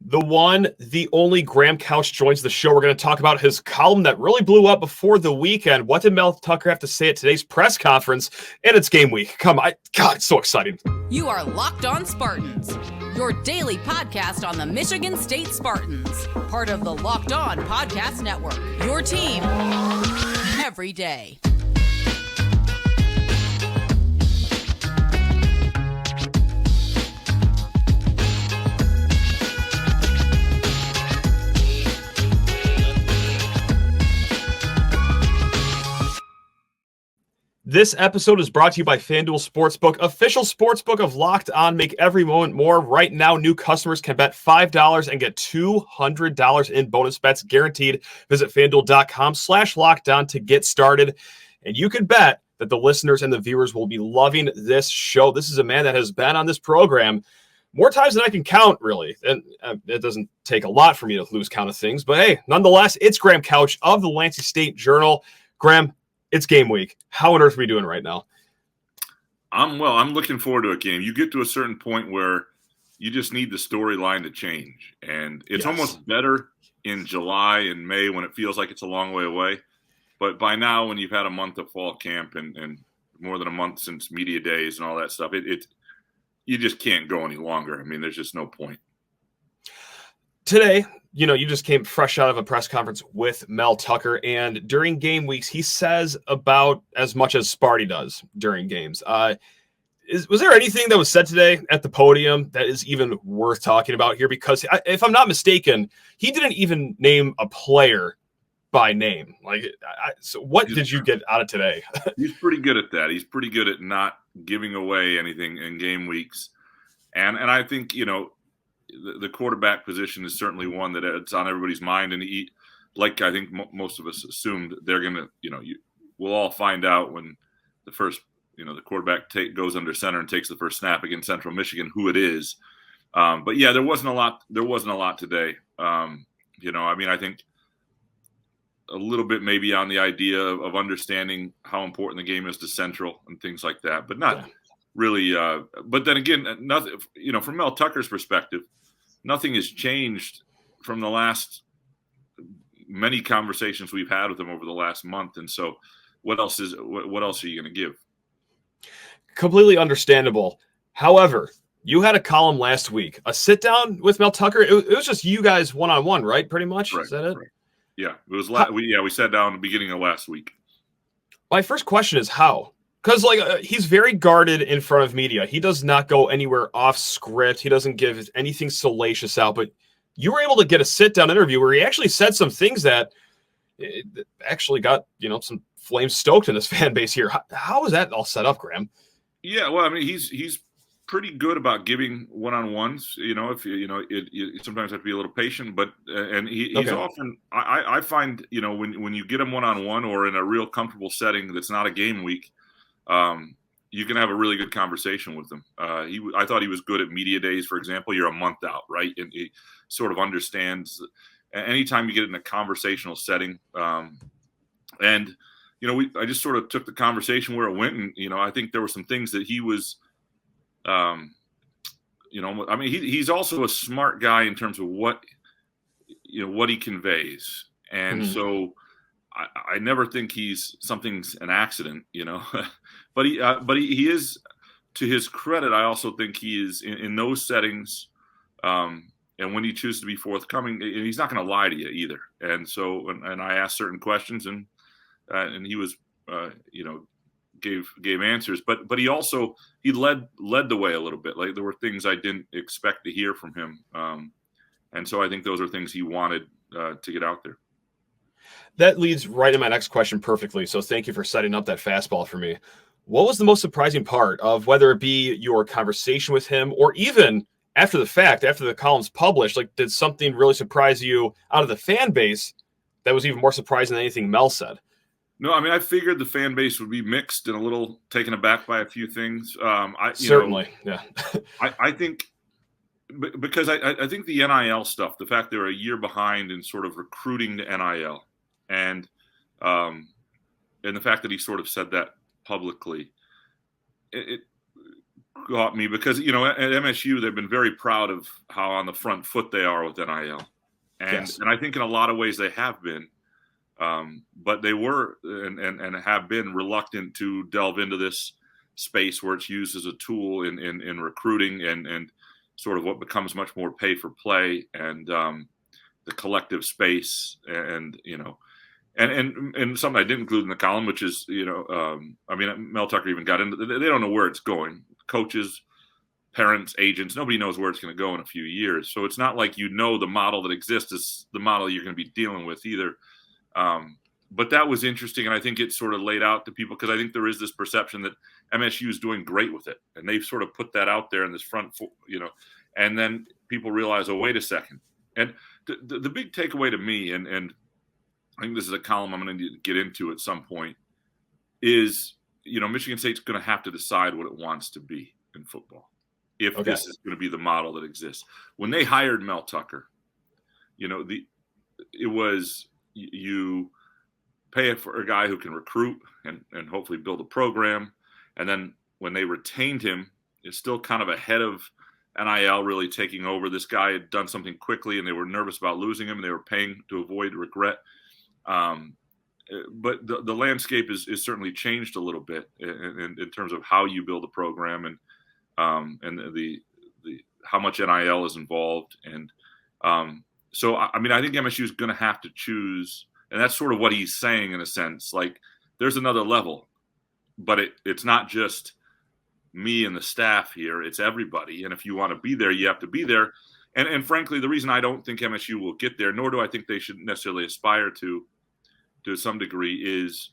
The one, the only Graham Couch joins the show. We're going to talk about his column that really blew up before the weekend. What did Mel Tucker have to say at today's press conference? And it's game week. God, it's so exciting. You are Locked On Spartans, your daily podcast on the Michigan State Spartans, part of the Locked On Podcast Network, your team every day. This episode is brought to you by FanDuel Sportsbook, official sportsbook of Locked On. Make every moment more. Right now, new customers can bet $5 and get $200 in bonus bets guaranteed. Visit FanDuel.com/LockedOn to get started. And you can bet that the listeners and the viewers will be loving this show. This is a man that has been on this program more times than I can count, really. And it doesn't take a lot for me to lose count of things. But hey, nonetheless, it's Graham Couch of the Lansing State Journal. Graham, it's game week. How on earth are we doing right now? I'm looking forward to a game. You get to a certain point where you just need the storyline to change. And it's almost better in July and May when it feels like it's a long way away. But by now, when you've had a month of fall camp and more than a month since media days and all that stuff, you just can't go any longer. I mean, there's just no point. Today, you just came fresh out of a press conference with Mel Tucker, and during game weeks, he says about as much as Sparty does during games. Was there anything that was said today at the podium that is even worth talking about here? Because if I'm not mistaken, he didn't even name a player by name. So what did you get out of today? He's pretty good at that. He's pretty good at not giving away anything in game weeks. And I think, the quarterback position is certainly one that it's on everybody's mind. And like I think most of us assumed, they're going to, we'll all find out when the first, the quarterback goes under center and takes the first snap against Central Michigan, who it is. But yeah, there wasn't a lot today. I think a little bit maybe on the idea of understanding how important the game is to Central and things like that, but not really. But then again, nothing, from Mel Tucker's perspective, nothing has changed from the last many conversations we've had with him over the last month. And so what else are you going to give? Completely understandable. However, you had a column last week, a sit down with Mel Tucker. It was just you guys one-on-one, right? Pretty much. Right, is that it? Right. Yeah. It was we sat down at the beginning of last week. My first question is how? Because he's very guarded in front of media. He does not go anywhere off script. He doesn't give anything salacious out. But you were able to get a sit-down interview where he actually said some things that actually got some flames stoked in this fan base here. How is that all set up, Graham? Yeah, well, I mean, he's pretty good about giving one-on-ones. If you sometimes have to be a little patient, but he's often. I find when you get him one-on-one or in a real comfortable setting that's not a game week. You can have a really good conversation with him. I thought he was good at media days, for example. You're a month out, right? And he sort of understands anytime you get in a conversational setting. I just sort of took the conversation where it went. And, I think there were some things that he was, he's also a smart guy in terms of what he conveys. And so I never think something's an accident, but he is, to his credit. I also think he is in those settings, and when he chooses to be forthcoming, and he's not going to lie to you either. And so, and I asked certain questions, and he was, gave answers, but he led the way a little bit. Like there were things I didn't expect to hear from him, and so I think those are things he wanted to get out there. That leads right to my next question perfectly. So thank you for setting up that fastball for me. What was the most surprising part of whether it be your conversation with him or even after the fact, after the column's published, did something really surprise you out of the fan base that was even more surprising than anything Mel said? No, I mean, I figured the fan base would be mixed and a little taken aback by a few things. Certainly. Yeah. I think because I think the NIL stuff, the fact they're a year behind in sort of recruiting the NIL, and the fact that he sort of said that publicly, caught me because, at MSU, they've been very proud of how on the front foot they are with NIL. And I think in a lot of ways they have been. But they were and have been reluctant to delve into this space where it's used as a tool in recruiting and sort of what becomes much more pay for play and the collective space and something I didn't include in the column, which is, Mel Tucker even got into they don't know where it's going. Coaches, parents, agents, nobody knows where it's going to go in a few years. So it's not like the model that exists is the model you're going to be dealing with either. But that was interesting, and I think it sort of laid out to people because I think there is this perception that MSU is doing great with it, and they've sort of put that out there in this front, and then people realize, oh, wait a second. And the big takeaway to me, and I think this is a column I'm going to get into at some point, is, Michigan State's going to have to decide what it wants to be in football if this is going to be the model that exists. When they hired Mel Tucker, it was you pay it for a guy who can recruit and hopefully build a program. And then when they retained him, it's still kind of ahead of NIL really taking over. This guy had done something quickly and they were nervous about losing him and they were paying to avoid regret. But the landscape is certainly changed a little bit in terms of how you build a program and the how much NIL is involved. And so, I think MSU is going to have to choose, and that's sort of what he's saying in a sense. Like, there's another level, but it's not just me and the staff here. It's everybody. And if you want to be there, you have to be there. And frankly, the reason I don't think MSU will get there, nor do I think they should necessarily aspire to some degree, is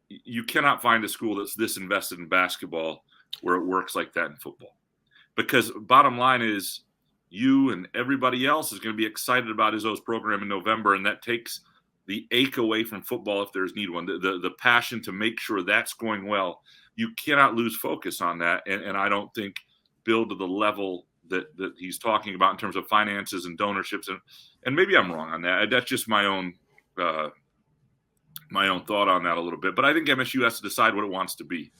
you cannot find a school that's this invested in basketball where it works like that in football. Because bottom line is, you and everybody else is going to be excited about Izzo's program in November, and that takes the ache away from football if there's need one. The passion to make sure that's going well. You cannot lose focus on that, and I don't think build to the level that he's talking about in terms of finances and donorships, and maybe I'm wrong on that. That's just my own thought on that a little bit. But I think MSU has to decide what it wants to be,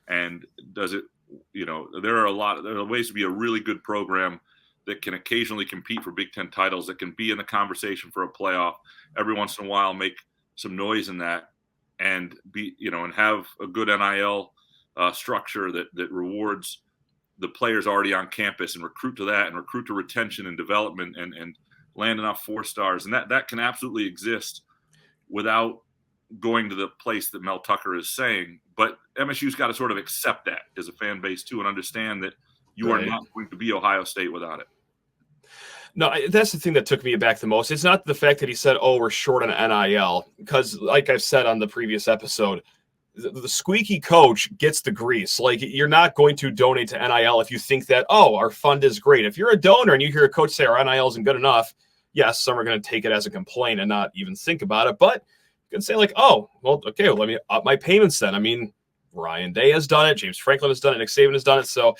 and does it? There are ways to be a really good program that can occasionally compete for Big Ten titles, that can be in the conversation for a playoff every once in a while, make some noise in that, and be, and have a good NIL structure that rewards the players already on campus and recruit to that and recruit to retention and development and land enough 4-stars. And that can absolutely exist without going to the place that Mel Tucker is saying. But MSU's got to sort of accept that as a fan base too, and understand that you are not going to be Ohio State without it. No, that's the thing that took me aback the most. It's not the fact that he said, oh, we're short on NIL, because like I've said on the previous episode, the squeaky coach gets the grease. Like, you're not going to donate to NIL if you think that, oh, our fund is great. If you're a donor and you hear a coach say our NIL isn't good enough, yes, some are going to take it as a complaint and not even think about it. But you can say like, oh, well, okay, well, let me up my payments then. I mean, Ryan Day has done it. James Franklin has done it. Nick Saban has done it. So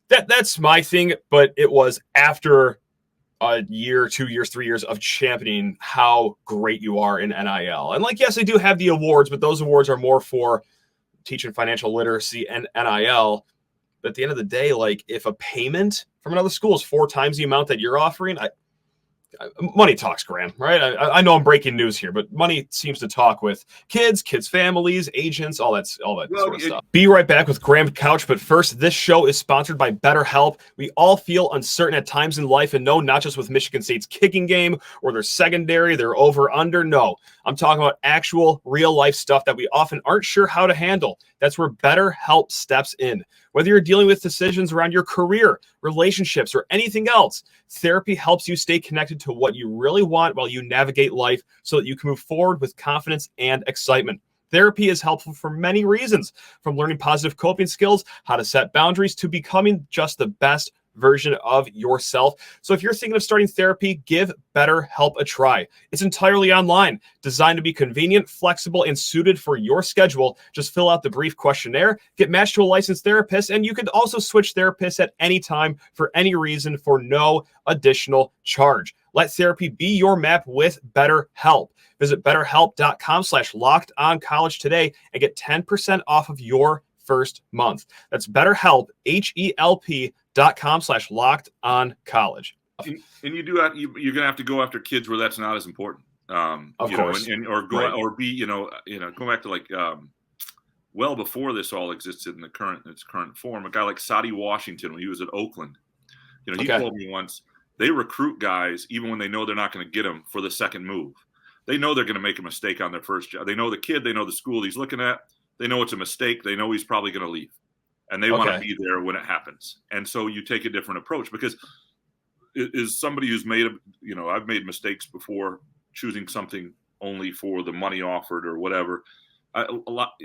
that's my thing. But it was after a year, 2 years, 3 years of championing how great you are in NIL. And like, yes, they do have the awards, but those awards are more for teaching financial literacy and NIL. But at the end of the day, like, if a payment from another school is 4 times the amount that you're offering, money talks, Graham, right? I know I'm breaking news here, but money seems to talk with kids, families, agents, all that sort of stuff. Be right back with Graham Couch, but first, this show is sponsored by Betterhelp. We all feel uncertain at times in life, and no, not just with Michigan State's kicking game or their secondary, their over-under. No, I'm talking about actual real-life stuff that we often aren't sure how to handle. That's where Betterhelp steps in. Whether you're dealing with decisions around your career, relationships, or anything else, therapy helps you stay connected to what you really want while you navigate life so that you can move forward with confidence and excitement. Therapy is helpful for many reasons, from learning positive coping skills, how to set boundaries, to becoming just the best version of yourself. So if you're thinking of starting therapy, give BetterHelp a try. It's entirely online, designed to be convenient, flexible, and suited for your schedule. Just fill out the brief questionnaire, get matched to a licensed therapist, and you can also switch therapists at any time for any reason for no additional charge. Let therapy be your map with BetterHelp. Visit betterhelp.com/lockedoncollege today and get 10% off of your first month. That's BetterHelp, HELP.com/LockedOnCollege. And you do have, you're going to have to go after kids where that's not as important. Of course. Or go back to like well before this all existed in its current form. A guy like Sadi Washington, when he was at Oakland, he told me once, they recruit guys even when they know they're not going to get them for the second move. They know they're going to make a mistake on their first job. They know the kid, they know the school he's looking at, they know it's a mistake, they know he's probably going to leave, and they want to be there when it happens. And so you take a different approach, because is somebody who's made I've made mistakes before choosing something only for the money offered or whatever.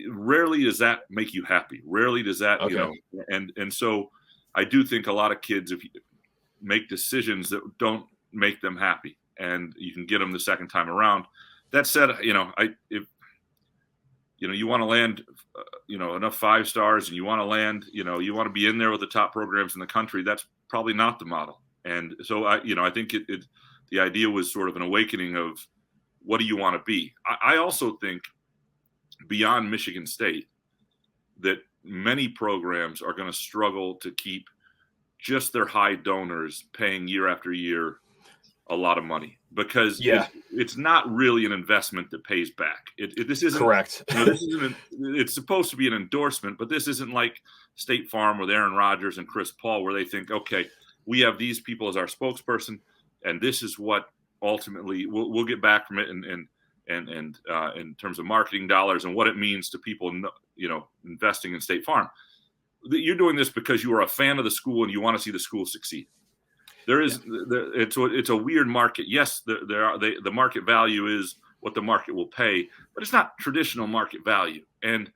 Rarely does that make you happy. Rarely does that, and so I do think a lot of kids, if you make decisions that don't make them happy, and you can get them the second time around. That said, if you want to land, enough 5 stars, and you want to land, you want to be in there with the top programs in the country, that's probably not the model. And so I think the idea was sort of an awakening of, what do you want to be? I also think beyond Michigan State that many programs are going to struggle to keep just their high donors paying year after year a lot of money, because it's not really an investment that pays back. This isn't correct. It's supposed to be an endorsement, but this isn't like State Farm with Aaron Rodgers and Chris Paul, where they think, okay, we have these people as our spokesperson, and this is what ultimately we'll get back from it, and in terms of marketing dollars and what it means to people, investing in State Farm. You're doing this because you are a fan of the school and you want to see the school succeed. There is, it's a weird market. Yes, the market value is what the market will pay, but it's not traditional market value. And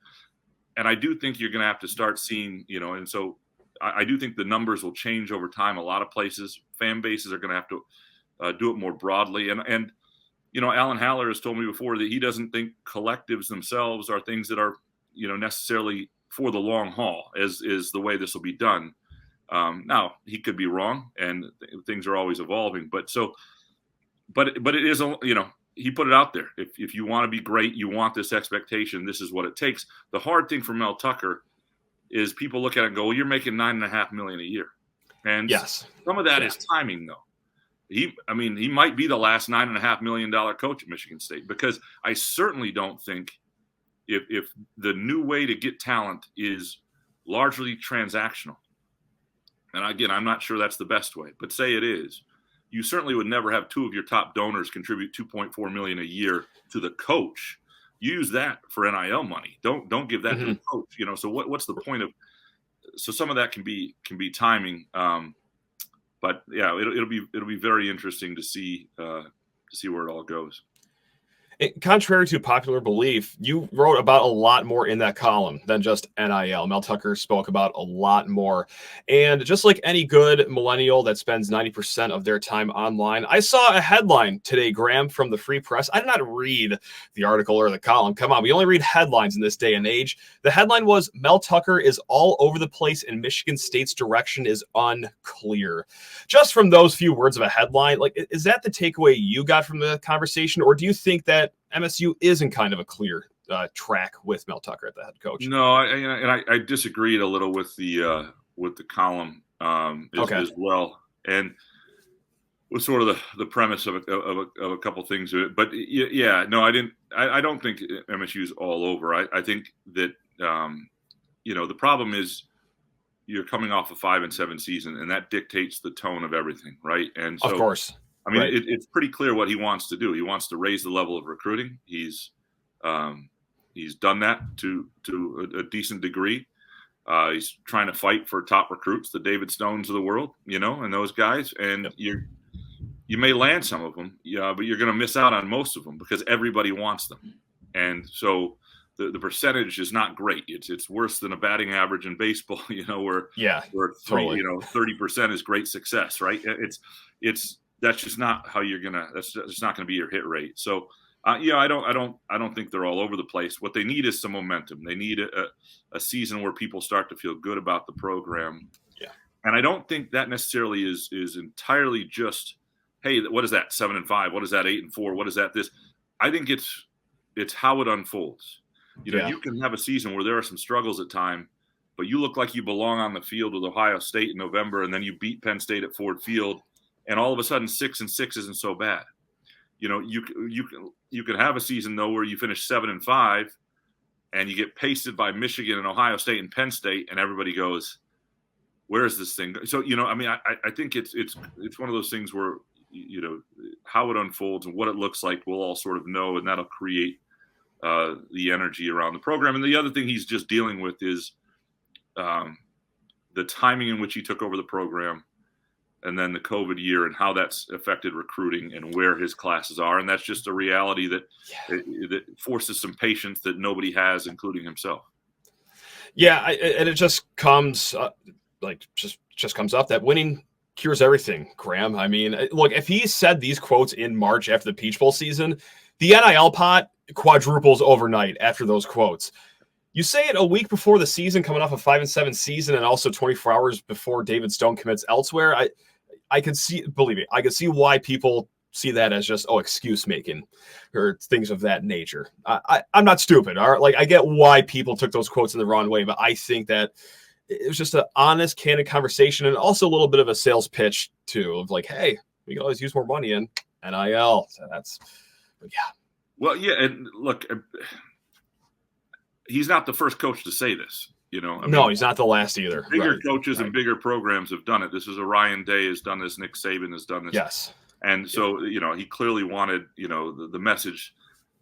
I do think you're going to have to start seeing, and so I do think the numbers will change over time. A lot of places, fan bases are going to have to do it more broadly. And Alan Haller has told me before that he doesn't think collectives themselves are things that are, necessarily for the long haul, as is the way this will be done. Now he could be wrong, and things are always evolving. But it is, he put it out there. If you want to be great, you want this expectation. This is what it takes. The hard thing for Mel Tucker is people look at it and go, well, you're making $9.5 million a year, and some of that is timing, though. He might be the last $9.5 million coach at Michigan State, because I certainly don't think if the new way to get talent is largely transactional. And again, I'm not sure that's the best way, but say it is, you certainly would never have 2 of your top donors contribute $2.4 million a year to the coach. Use that for NIL money. Don't give that to the coach. So what's the point of? So some of that can be timing. But yeah, it'll be very interesting to see where it all goes. Contrary to popular belief, you wrote about a lot more in that column than just NIL. Mel Tucker spoke about a lot more. And just like any good millennial that spends 90% of their time online, I saw a headline today, Graham, from the Free Press. I did not read the article or the column. Come on, we only read headlines in this day and age. The headline was, Mel Tucker is all over the place and Michigan State's direction is unclear. Just from those few words of a headline, is that the takeaway you got from the conversation? Or do you think that MSU isn't kind of a clear track with Mel Tucker at the head coach? No, I disagreed a little with the column as well, and was sort of the premise of a couple things of it. But no, I didn't. I don't think MSU's all over. I think that the problem is you're coming off a 5-7 season, and that dictates the tone of everything, right? And so, of course. It's pretty clear what he wants to do. He wants to raise the level of recruiting. He's done that to a decent degree. He's trying to fight for top recruits, the David Stones of the world, and those guys. And you may land some of them, but you're going to miss out on most of them because everybody wants them. And so the percentage is not great. It's worse than a batting average in baseball, where 30% is great success, right? That's just not how that's just not going to be your hit rate. So, I don't think they're all over the place. What they need is some momentum. They need a season where people start to feel good about the program. Yeah. And I don't think that necessarily is entirely just, hey, what is that 7-5? What is that 8-4? What is that this? I think it's how it unfolds. You can have a season where there are some struggles at time, but you look like you belong on the field with Ohio State in November, and then you beat Penn State at Ford Field, and all of a sudden 6-6 isn't so bad. You know, you can have a season though where you finish 7-5, and you get pasted by Michigan and Ohio State and Penn State, and everybody goes, "Where is this thing?" So you know, I mean, I think it's one of those things where, you know, how it unfolds and what it looks like, we'll all sort of know, and that'll create the energy around the program. And the other thing he's just dealing with is the timing in which he took over the program, and then the COVID year and how that's affected recruiting and where his classes are. And that's just a reality that that forces some patience that nobody has, including himself. Yeah, and it just comes just comes up that winning cures everything, Graham. I mean, look, if he said these quotes in March after the Peach Bowl season, the NIL pot quadruples overnight after those quotes. You say it a week before the season, coming off a 5-7 season, and also 24 hours before David Stone commits elsewhere. I could see, believe me, I could see why people see that as just, excuse making or things of that nature. I'm not stupid. All right? Like, I get why people took those quotes in the wrong way, but I think that it was just an honest, candid conversation, and also a little bit of a sales pitch too, of like, hey, we can always use more money in NIL. So yeah. Well, yeah, and look, he's not the first coach to say this. You know, I mean, he's not the last either. Bigger coaches and bigger programs have done it. This is a Ryan Day has done this. Nick Saban has done this. Yes. And so, you know, he clearly wanted, you know, the message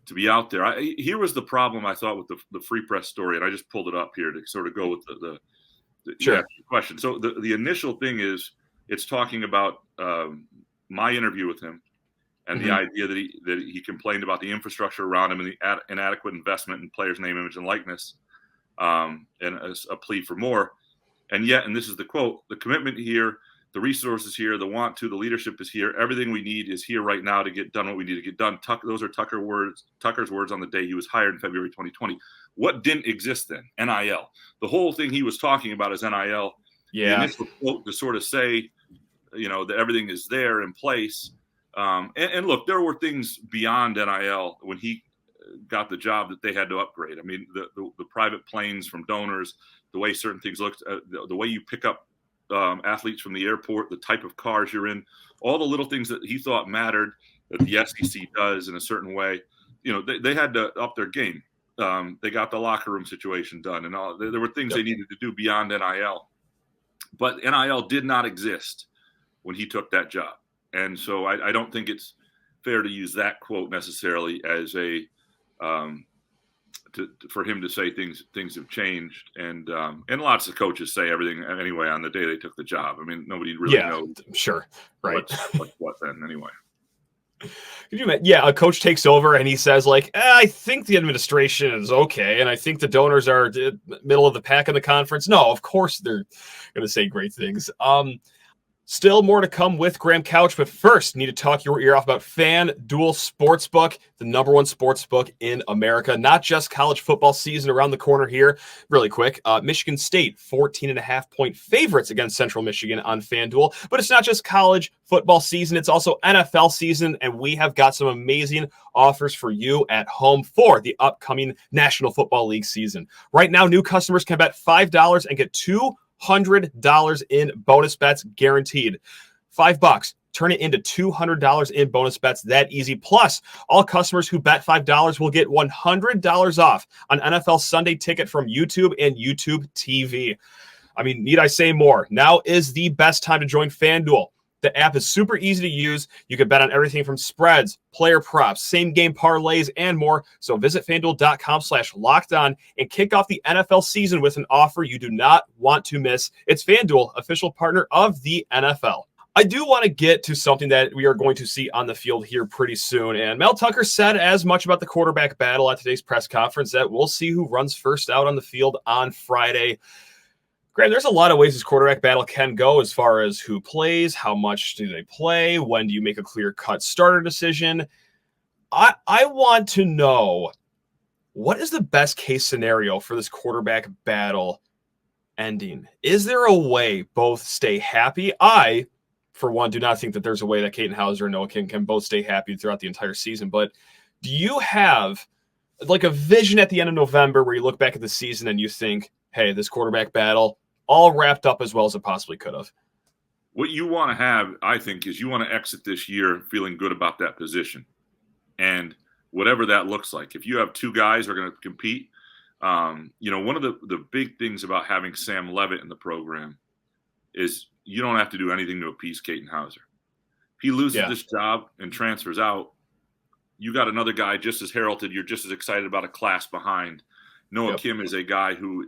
to be out there. Here was the problem, I thought, with the Free Press story, and I just pulled it up here to sort of go with the sure. question. So the initial thing is it's talking about my interview with him and the idea that he complained about the infrastructure around him and the inadequate investment in players' name, image, and likeness. And a plea for more. And yet, and this is the quote, the commitment here, the resources here, the want to, the leadership is here. Everything we need is here right now to get done what we need to get done. Those are Tucker's words on the day he was hired in February 2020. What didn't exist then? NIL. The whole thing he was talking about is NIL. Yeah. The initial quote to sort of say, you know, that everything is there in place. And look, there were things beyond NIL when he got the job that they had to upgrade. I mean, the private planes from donors, the way certain things looked, the way you pick up athletes from the airport, the type of cars you're in, all the little things that he thought mattered that the SEC does in a certain way. You know, they had to up their game. They got the locker room situation done, and all. There were things they needed to do beyond NIL. But NIL did not exist when he took that job. And so I don't think it's fair to use that quote necessarily as a for him to say things have changed, and lots of coaches say everything anyway on the day they took the job. I mean, nobody really knows. Sure, right. What then anyway? Could you imagine? Yeah, a coach takes over and he says like, I think the administration is okay, and I think the donors are middle of the pack in the conference. No, of course they're going to say great things. Still more to come with Graham Couch, but first, need to talk your ear off about FanDuel Sportsbook, the number one sportsbook in America. Not just college football season around the corner here. Really quick, Michigan State, 14.5-point favorites against Central Michigan on FanDuel. But it's not just college football season, it's also NFL season, and we have got some amazing offers for you at home for the upcoming National Football League season. Right now, new customers can bet $5 and get $200 in bonus bets guaranteed. $5, turn it into $200 in bonus bets that easy. Plus, all customers who bet $5 will get $100 off an NFL Sunday ticket from YouTube and YouTube TV. I mean, need I say more? Now is the best time to join FanDuel. The app is super easy to use. You can bet on everything from spreads, player props, same game parlays, and more. So visit FanDuel.com/lockedon and kick off the NFL season with an offer you do not want to miss. It's FanDuel, official partner of the NFL. I do want to get to something that we are going to see on the field here pretty soon. And Mel Tucker said as much about the quarterback battle at today's press conference that we'll see who runs first out on the field on Friday. Graham, there's a lot of ways this quarterback battle can go as far as who plays, how much do they play, when do you make a clear-cut starter decision. I want to know, what is the best-case scenario for this quarterback battle ending? Is there a way both stay happy? I, for one, do not think that there's a way that Katin Hauser and Noah King can both stay happy throughout the entire season, but do you have like a vision at the end of November where you look back at the season and you think, hey, this quarterback battle all wrapped up as well as it possibly could have. What you want to have, I think, is you want to exit this year feeling good about that position. And whatever that looks like. If you have two guys who are going to compete, one of the big things about having Sam Levitt in the program is you don't have to do anything to appease Katin Houser. If he loses this job and transfers out, you got another guy just as heralded. You're just as excited about a class behind. Noah Kim is a guy who,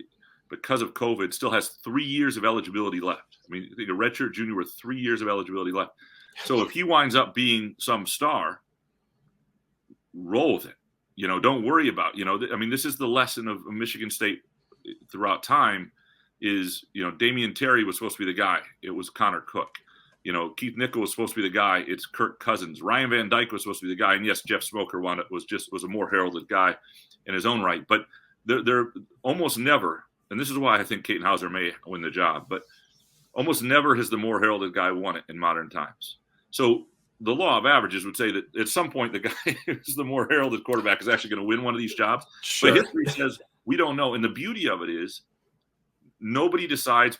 because of COVID, still has 3 years of eligibility left. I mean, I think a redshirt junior with 3 years of eligibility left. So if he winds up being some star, roll with it. Don't worry about, this is the lesson of Michigan State throughout time is, Damian Terry was supposed to be the guy. It was Connor Cook. Keith Nickel was supposed to be the guy. It's Kirk Cousins. Ryan Van Dyke was supposed to be the guy. And yes, Jeff Smoker was a more heralded guy in his own right. But they're almost never, and this is why I think Katin Houser may win the job, but almost never has the more heralded guy won it in modern times. So the law of averages would say that at some point the guy who's the more heralded quarterback is actually going to win one of these jobs. Sure. But history says we don't know. And the beauty of it is nobody decides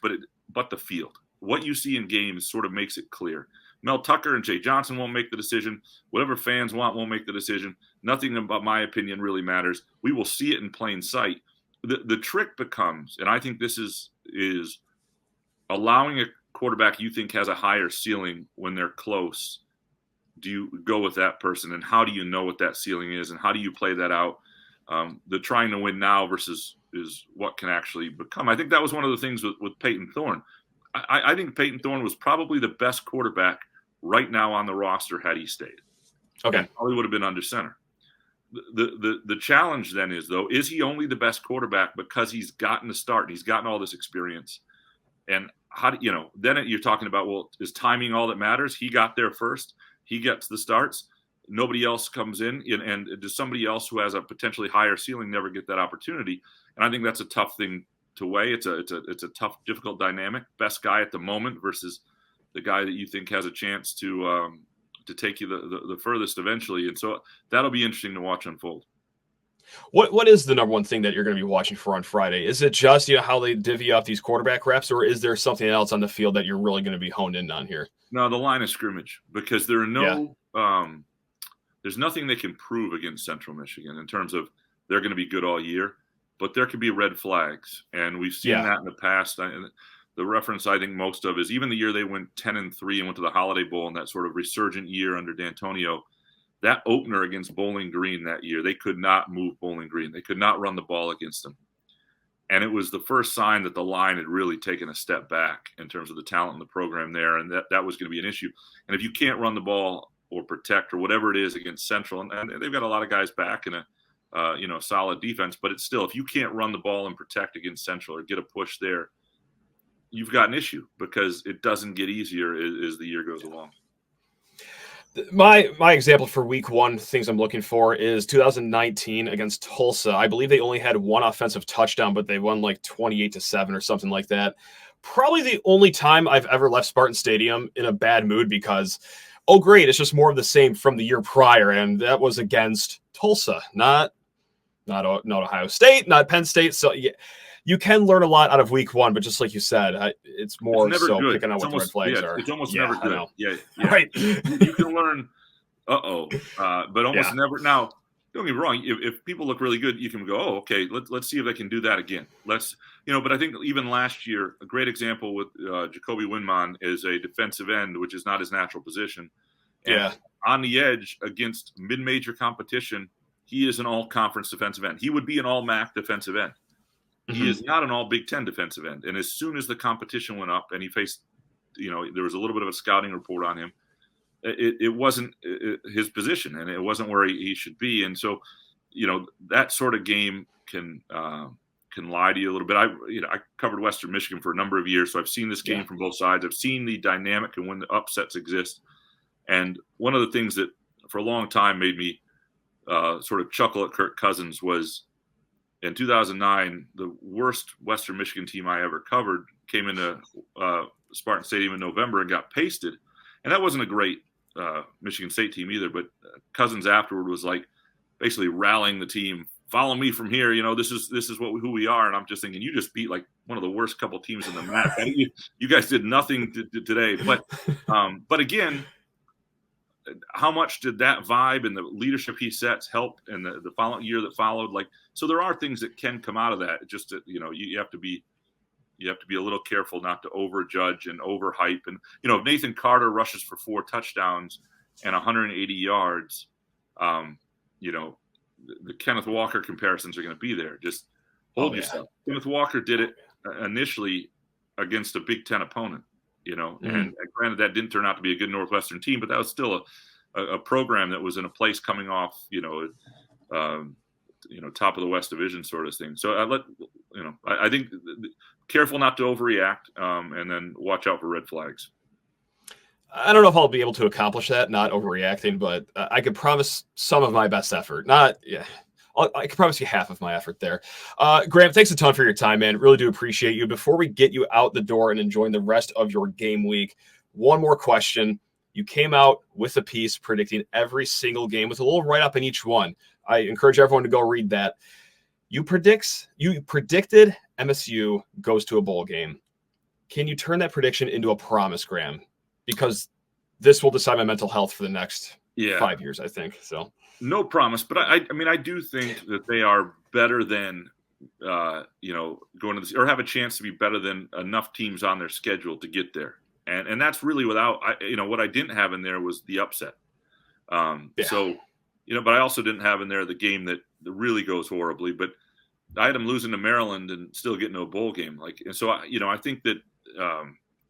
but the field. What you see in games sort of makes it clear. Mel Tucker and Jay Johnson won't make the decision. Whatever fans want won't make the decision. Nothing about my opinion really matters. We will see it in plain sight. The trick becomes, and I think this is allowing a quarterback you think has a higher ceiling when they're close. Do you go with that person, and how do you know what that ceiling is, and how do you play that out? The trying to win now versus is what can actually become. I think that was one of the things with Peyton Thorne. I think Peyton Thorne was probably the best quarterback right now on the roster had he stayed. Okay, and probably would have been under center. The challenge then is he only the best quarterback because he's gotten the start and he's gotten all this experience? And how do then you're talking about, well, is timing all that matters? He got there first. He gets the starts. Nobody else comes in, and does somebody else who has a potentially higher ceiling never get that opportunity? And I think that's a tough thing to weigh. It's a tough, difficult dynamic. Best guy at the moment versus the guy that you think has a chance to take you the furthest eventually. And so that'll be interesting to watch unfold. What is the number one thing that you're going to be watching for on Friday? Is it just how they divvy up these quarterback reps, or is there something else on the field that you're really going to be honed in on here? No, the line of scrimmage, because there are there's nothing they can prove against Central Michigan in terms of they're going to be good all year, but there could be red flags, and we've seen that in the past. The reference I think most of is even the year they went 10-3 and went to the Holiday Bowl in that sort of resurgent year under D'Antonio. That opener against Bowling Green that year, they could not move Bowling Green. They could not run the ball against them. And it was the first sign that the line had really taken a step back in terms of the talent in the program there, and that was going to be an issue. And if you can't run the ball or protect or whatever it is against Central, and they've got a lot of guys back in a solid defense, but it's still, if you can't run the ball and protect against Central or get a push there, you've got an issue because it doesn't get easier as the year goes along. My example for week one, things I'm looking for is 2019 against Tulsa. I believe they only had one offensive touchdown, but they won like 28-7 or something like that. Probably the only time I've ever left Spartan Stadium in a bad mood because, oh, great, it's just more of the same from the year prior. And that was against Tulsa, not Ohio State, not Penn State. So yeah, you can learn a lot out of week one, but just like you said, it's more so good. Picking out what the red flags are. It's almost never good. Yeah. Right. You can learn, but almost never. Now, don't get me wrong. If people look really good, you can go, oh, okay, let's see if they can do that again. But I think even last year, a great example with Jacoby Winmon is a defensive end, which is not his natural position. And on the edge against mid-major competition, he is an all-conference defensive end. He would be an all-MAC defensive end. He is not an all Big Ten defensive end. And as soon as the competition went up and he faced, there was a little bit of a scouting report on him, it wasn't his position and it wasn't where he should be. And so, that sort of game can lie to you a little bit. I covered Western Michigan for a number of years, so I've seen this game from both sides. I've seen the dynamic and when the upsets exist. And one of the things that for a long time made me sort of chuckle at Kirk Cousins was, in 2009, the worst Western Michigan team I ever covered came into Spartan Stadium in November and got pasted. And that wasn't a great Michigan State team either, but Cousins afterward was like basically rallying the team follow me from here. This is who we are. And I'm just thinking, you just beat like one of the worst couple teams in the map. You guys did nothing today. But again, how much did that vibe and the leadership he sets help in the following year that followed? So there are things that can come out of that. Just that, you have to be a little careful not to overjudge and overhype. And, if Nathan Carter rushes for 4 touchdowns and 180 yards, the Kenneth Walker comparisons are going to be there. Just hold yourself. Kenneth Walker did it initially against a Big Ten opponent, and granted that didn't turn out to be a good Northwestern team, but that was still a program that was in a place coming off, top of the West Division sort of thing. So I think careful not to overreact, and then watch out for red flags. I don't know if I'll be able to accomplish that, not overreacting, but I could promise some of my best effort. I can promise you half of my effort there. Graham, thanks a ton for your time, man. Really do appreciate you. Before we get you out the door and enjoying the rest of your game week, one more question. You came out with a piece predicting every single game with a little write-up in each one. I encourage everyone to go read that. You predicted MSU goes to a bowl game. Can you turn that prediction into a promise, Graham? Because this will decide my mental health for the next 5 years, I think. So no promise, but I do think that they are better than going to this, or have a chance to be better than enough teams on their schedule to get there. And that's really without what I didn't have in there was the upset. So but I also didn't have in there the game that really goes horribly. But I had them losing to Maryland and still getting to a bowl game. And so I think that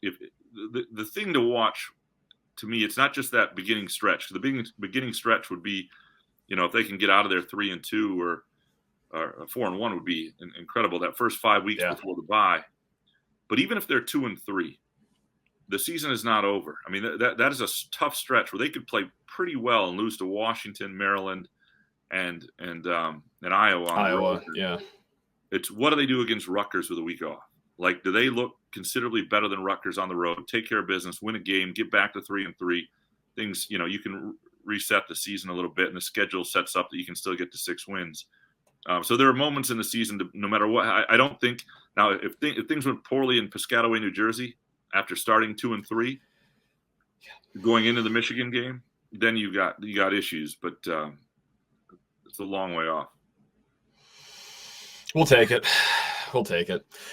if the thing to watch, to me, it's not just that beginning stretch. The beginning stretch would be, if they can get out of there 3-2 or 4-1 would be incredible. That first 5 weeks before the bye. But even if they're 2-3, the season is not over. I mean, that is a tough stretch where they could play pretty well and lose to Washington, Maryland, and Iowa. It's what do they do against Rutgers with a week off? Do they look considerably better than Rutgers on the road? Take care of business, win a game, get back to 3-3. Things, you can reset the season a little bit, and the schedule sets up that you can still get to 6 wins. So there are moments in the season, no matter what. I don't think now if things went poorly in Piscataway, New Jersey, after starting 2-3, going into the Michigan game, then you got issues. But it's a long way off. We'll take it.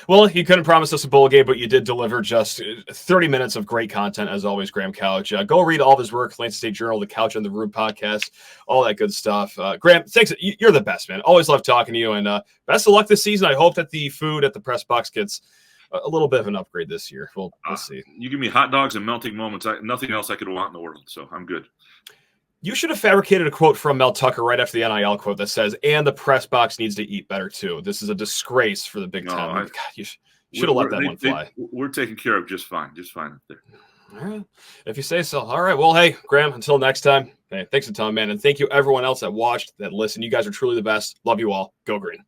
Well, you couldn't promise us a bowl game, but you did deliver just 30 minutes of great content, as always, Graham Couch. Go read all of his work, Lansing State Journal, the Couch on the Room podcast, all that good stuff. Graham, thanks. You're the best, man. Always love talking to you, and best of luck this season. I hope that the food at the press box gets a little bit of an upgrade this year. We'll see. You give me hot dogs and melting moments. Nothing else I could want in the world, so I'm good. You should have fabricated a quote from Mel Tucker right after the NIL quote that says, and the press box needs to eat better too. This is a disgrace for the Big Ten. God, you should have let that one fly. We're taken care of just fine up there. All right. If you say so. All right. Well, hey, Graham, until next time, hey, thanks a ton, man. And thank you everyone else that watched, that listened. You guys are truly the best. Love you all. Go Green.